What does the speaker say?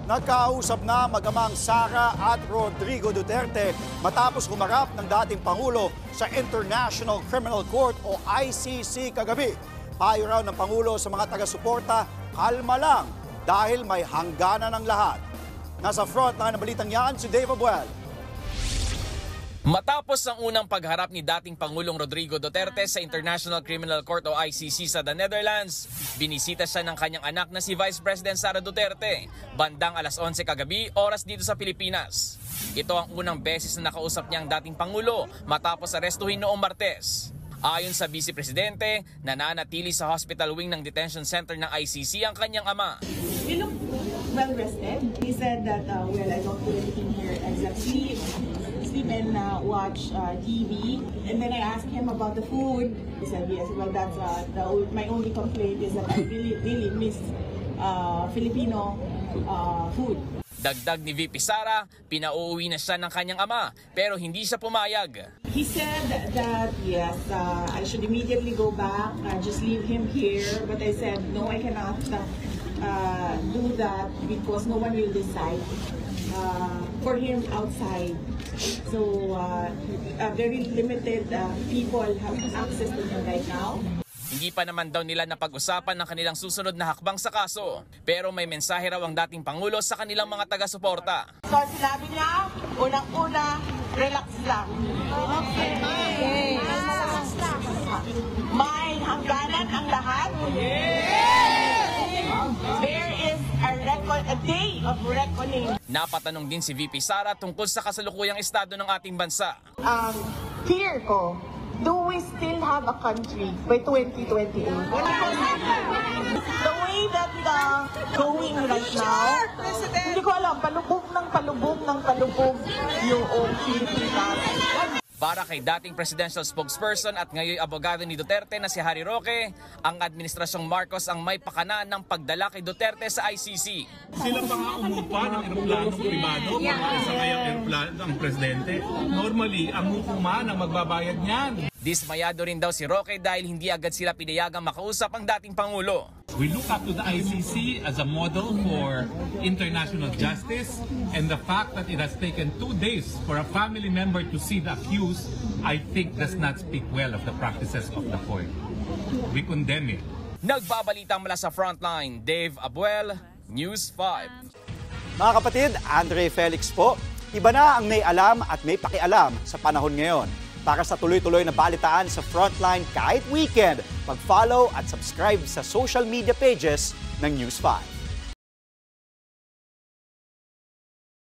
Nagkausap na mag-amang Sara at Rodrigo Duterte matapos humarap ng dating Pangulo sa International Criminal Court o ICC kagabi. Payo raw ng Pangulo sa mga taga-suporta, kalma lang dahil may hangganan ng lahat. Nasa frontline ng balitang yan si Dave Abuel. Matapos ang unang pagharap ni dating Pangulong Rodrigo Duterte sa International Criminal Court o ICC sa the Netherlands, binisita siya ng kanyang anak na si Vice President Sara Duterte, bandang alas 11 kagabi, oras dito sa Pilipinas. Ito ang unang beses na nakausap niya ang dating Pangulo matapos arestuhin noong Martes. Ayon sa Vice Presidente, nananatili sa hospital wing ng detention center ng ICC ang kanyang ama. You look well rested. He said that, well, I don't do anything here except sleep and watch TV. And then I asked him about the food. He said, yes, well, that's my only complaint is that I really miss Filipino food. Dagdag ni VP Sara, pinauuwi na siya ng kanyang ama pero hindi siya pumayag. He said that, yes, I should immediately go back, just leave him here. But I said, no, I cannot do that because no one will decide for him outside. So, very limited people have access to him right now. Hindi pa naman daw nila napag-usapan ng kanilang susunod na hakbang sa kaso. Pero may mensahe raw ang dating Pangulo sa kanilang mga taga-suporta. So, sinabi niya, unang-una, relax lang. Okay. May hangganan ang lahat. There is a day of reckoning. Napatanong din si VP Sara tungkol sa kasalukuyang estado ng ating bansa. Fear ko, do we still have a country by 2028? The way that going right now, hindi ko alam, palubog yung Pilipinas. Para kay dating presidential spokesperson at ngayon abogado ni Duterte na si Harry Roque, ang Administrasyong Marcos ang may pakana ng pagdala kay Duterte sa ICC. Sila pa nga umupa ng eroplano pribado para sa kayang eroplano ng presidente. Normally, ang hukuma na magbabayad niyan. Dismayado rin daw si Roque dahil hindi agad sila pinayagang makausap ang dating Pangulo. We look up to the ICC as a model for international justice, and the fact that it has taken 2 days for a family member to see the accused, I think does not speak well of the practices of the court. We condemn it. Nagbabalita mula sa Frontline, Dave Abuel, News 5. Mga kapatid, Andre Felix po. Iba na ang may alam at may pakialam sa panahon ngayon. Para sa tuloy-tuloy na balitaan sa Frontline kahit weekend, mag-follow at subscribe sa social media pages ng News 5.